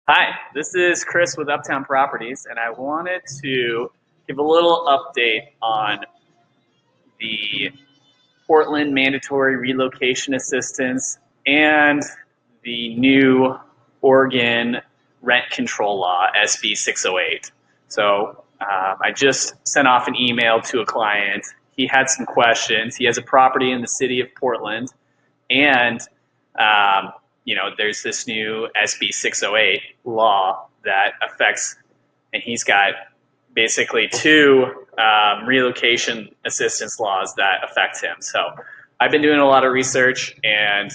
Hi, this is Chris with Uptown Properties, and I wanted to give a little update on the Portland mandatory relocation assistance and the new Oregon rent control law, SB608. I just sent off an email to a client. He had some questions. He has a property in the city of Portland, and there's this new SB 608 law that affects, and he's got basically two relocation assistance laws that affect him. So I've been doing a lot of research, and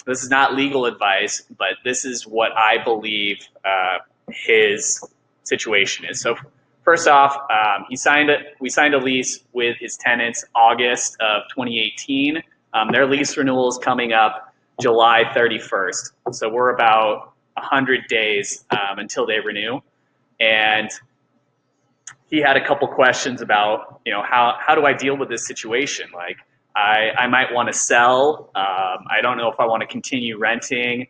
this is not legal advice, but this is what I believe his situation is. So first off, we signed a lease with his tenants August of 2018. Their lease renewal is coming up July 31st. So we're about 100 days until they renew. And he had a couple questions about, how do I deal with this situation? Like, I might want to sell. I don't know if I want to continue renting.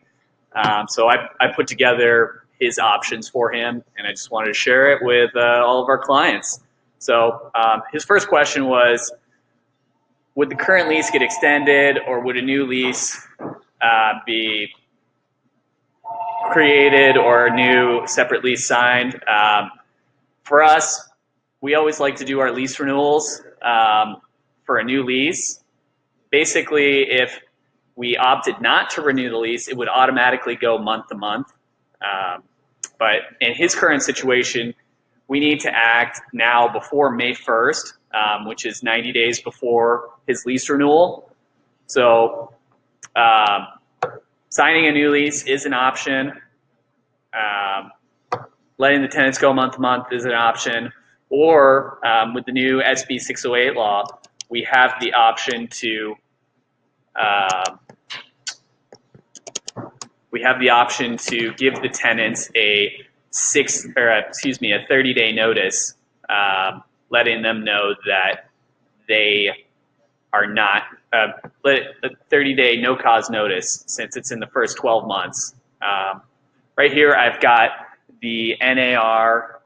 So I put together his options for him, and I just wanted to share it with all of our clients. So his first question was, would the current lease get extended, or would a new lease be created or a new separate lease signed? For us, we always like to do our lease renewals for a new lease. Basically, if we opted not to renew the lease, it would automatically go month to month. But in his current situation, we need to act now before May 1st, which is 90 days before his lease renewal. So signing a new lease is an option. Letting the tenants go month to month is an option. Or with the new SB 608 law, we have the option to give the tenants a 30-day notice, letting them know that they are not a 30-day no-cause notice since it's in the first 12 months. Right here, I've got the NAR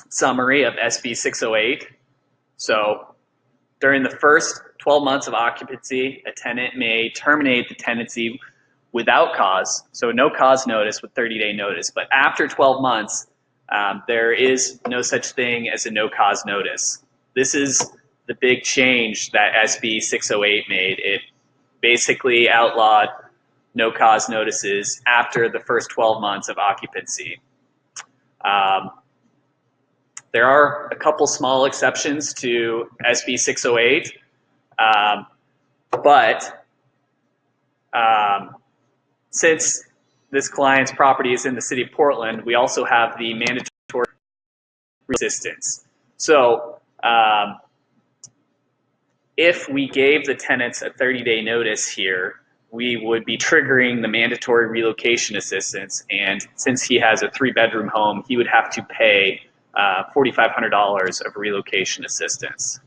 summary of SB 608. So during the first 12 months of occupancy, a tenant may terminate the tenancy without cause, so no cause notice with 30-day notice. But after 12 months, there is no such thing as a no cause notice. This is the big change that SB 608 made. It basically outlawed no cause notices after the first 12 months of occupancy. There are a couple small exceptions to SB 608, but since this client's property is in the city of Portland, we also have the mandatory assistance. So if we gave the tenants a 30-day notice here, we would be triggering the mandatory relocation assistance. And since he has a 3-bedroom home, he would have to pay $4,500 of relocation assistance.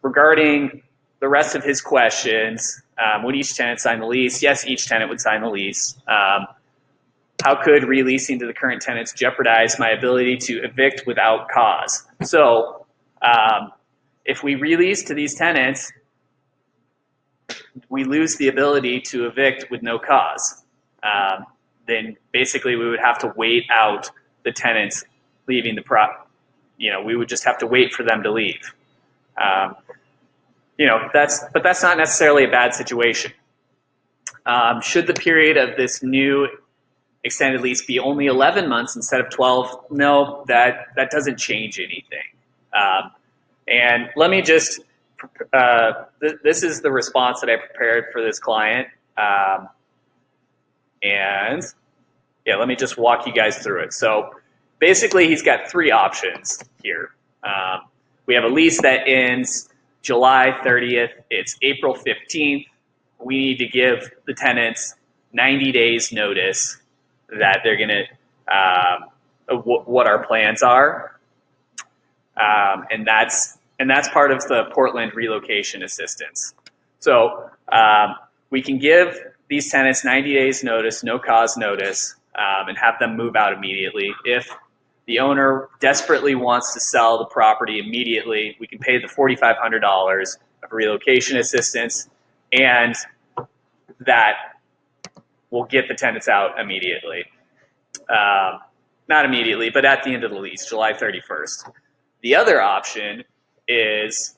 Regarding the rest of his questions, would each tenant sign the lease? Yes, each tenant would sign the lease. How could releasing to the current tenants jeopardize my ability to evict without cause? So if we release to these tenants, we lose the ability to evict with no cause. Then basically we would have to wait out the tenants leaving the prop. We would just have to wait for them to leave. But that's not necessarily a bad situation. Should the period of this new extended lease be only 11 months instead of 12? No, that doesn't change anything. And let me just, this is the response that I prepared for this client. And yeah, let me just walk you guys through it. So basically he's got 3 options here. We have a lease that ends July 30th. It's April 15th. We need to give the tenants 90 days notice that they're going to, what our plans are. And and that's part of the Portland Relocation Assistance. So we can give these tenants 90 days notice, no cause notice, and have them move out immediately. If the owner desperately wants to sell the property immediately, we can pay the $4,500 of relocation assistance, and that will get the tenants out immediately. Not immediately, but at the end of the lease, July 31st. The other option is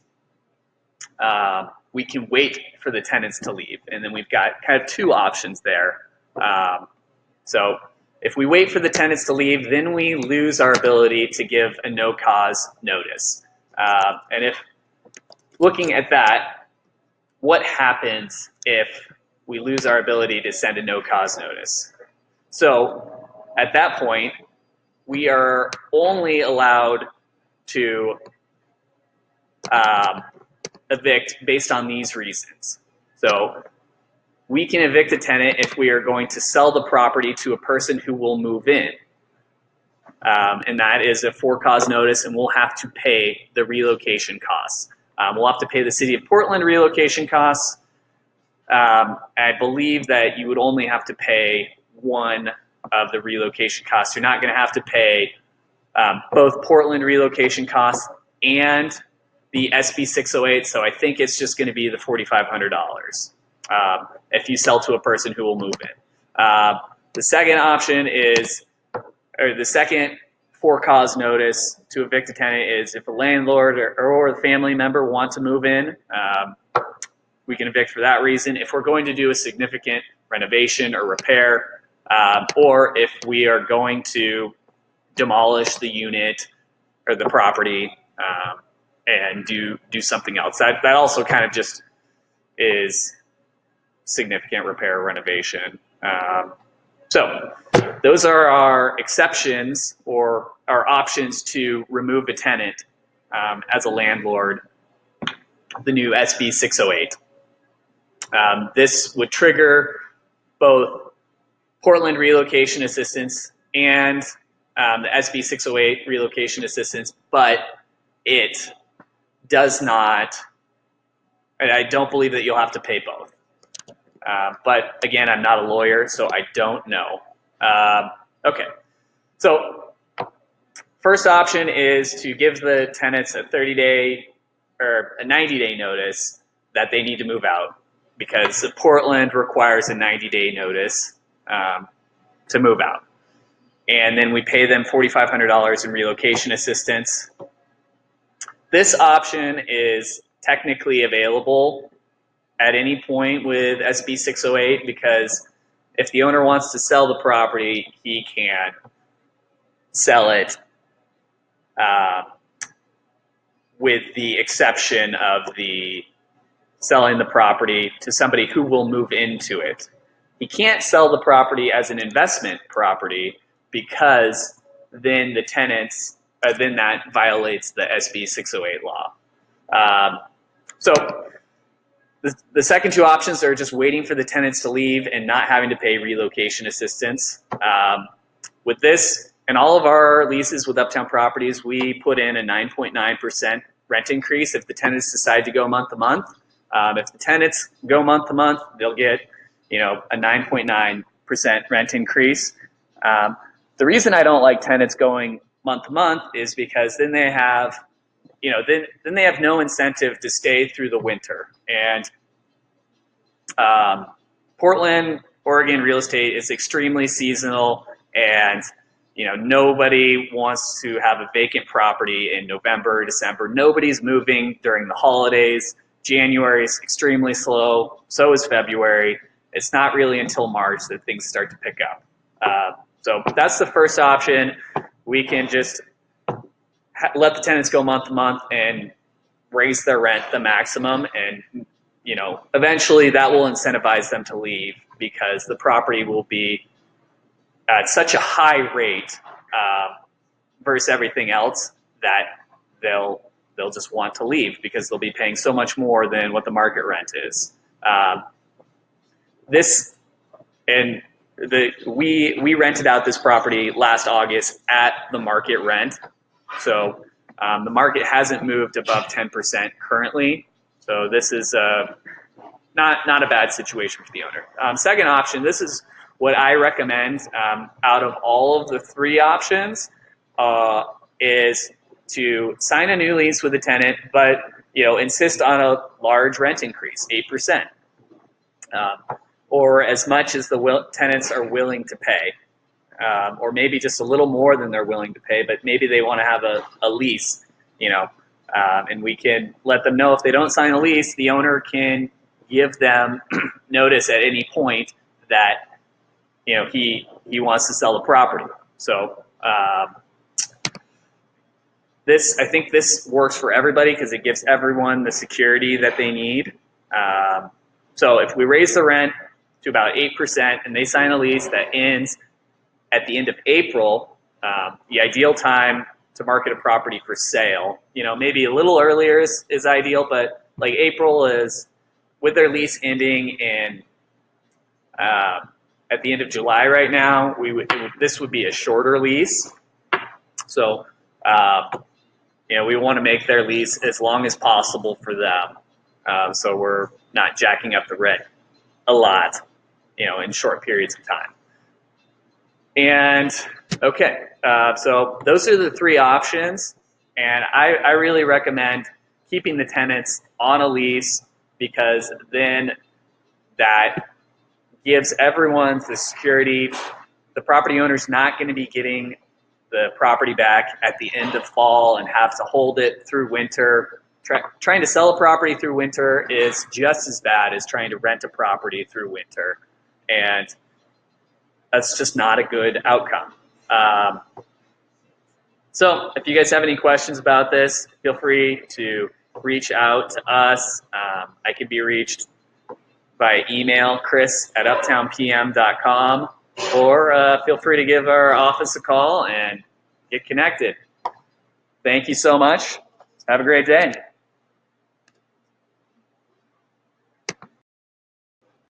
we can wait for the tenants to leave, and then we've got kind of two options there. So if we wait for the tenants to leave, then we lose our ability to give a no-cause notice. And if looking at that, what happens if we lose our ability to send a no-cause notice? So at that point, we are only allowed to evict based on these reasons. So we can evict a tenant if we are going to sell the property to a person who will move in. And that is a for-cause notice, and we'll have to pay the relocation costs. We'll have to pay the City of Portland relocation costs. I believe that you would only have to pay one of the relocation costs. You're not going to have to pay both Portland relocation costs and the SB608, so I think it's just going to be the $4,500 if you sell to a person who will move in. The second option is, or the second for-cause notice to evict a tenant is if a landlord or a family member want to move in, we can evict for that reason. If we're going to do a significant renovation or repair, or if we are going to demolish the unit or the property and do something else. That also kind of just is significant repair or renovation. So those are our exceptions or our options to remove a tenant as a landlord, the new SB 608. This would trigger both Portland Relocation Assistance and the SB 608 Relocation Assistance, but it does not, and I don't believe that you'll have to pay both. But again, I'm not a lawyer, so I don't know. Okay, so first option is to give the tenants a 30-day or a 90-day notice that they need to move out, because Portland requires a 90-day notice to move out. And then we pay them $4,500 in relocation assistance. This option is technically available at any point with SB 608, because if the owner wants to sell the property, he can sell it with the exception of the selling the property to somebody who will move into it. He can't sell the property as an investment property, because then the tenants, then that violates the SB 608 law. So the second two options are just waiting for the tenants to leave and not having to pay relocation assistance. With this, and all of our leases with Uptown Properties, we put in a 9.9% rent increase if the tenants decide to go month to month. If the tenants go month to month, they'll get, a 9.9% rent increase. The reason I don't like tenants going month to month is because then they have, then they have no incentive to stay through the winter. And Portland, Oregon real estate is extremely seasonal, and nobody wants to have a vacant property in November, December. Nobody's moving during the holidays. January is extremely slow. So is February. It's not really until March that things start to pick up. So that's the first option. We can just let the tenants go month to month and raise their rent the maximum, and eventually that will incentivize them to leave, because the property will be at such a high rate versus everything else that they'll just want to leave, because they'll be paying so much more than what the market rent is. We rented out this property last August at the market rent. So The market hasn't moved above 10% currently, so this is not a bad situation for the owner. Second option, this is what I recommend out of all of the three options, is to sign a new lease with a tenant, but insist on a large rent increase, 8%, or as much as the tenants are willing to pay, or maybe just a little more than they're willing to pay, but maybe they want to have a lease, and we can let them know if they don't sign a lease, the owner can give them notice at any point that he wants to sell the property. So I think this works for everybody because it gives everyone the security that they need. So if we raise the rent to about 8% and they sign a lease that ends at the end of April, the ideal time to market a property for sale, maybe a little earlier is ideal, but like April is, with their lease ending in at the end of July right now, this would be a shorter lease. So we want to make their lease as long as possible for them, so we're not jacking up the rent a lot, in short periods of time. And okay, so those are the three options, and I really recommend keeping the tenants on a lease, because then that gives everyone the security. The property owner's not going to be getting the property back at the end of fall and have to hold it through winter. Trying to sell a property through winter is just as bad as trying to rent a property through winter, and that's just not a good outcome. So if you guys have any questions about this, feel free to reach out to us. I can be reached by email, chris@uptownpm.com, or feel free to give our office a call and get connected. Thank you so much. Have a great day.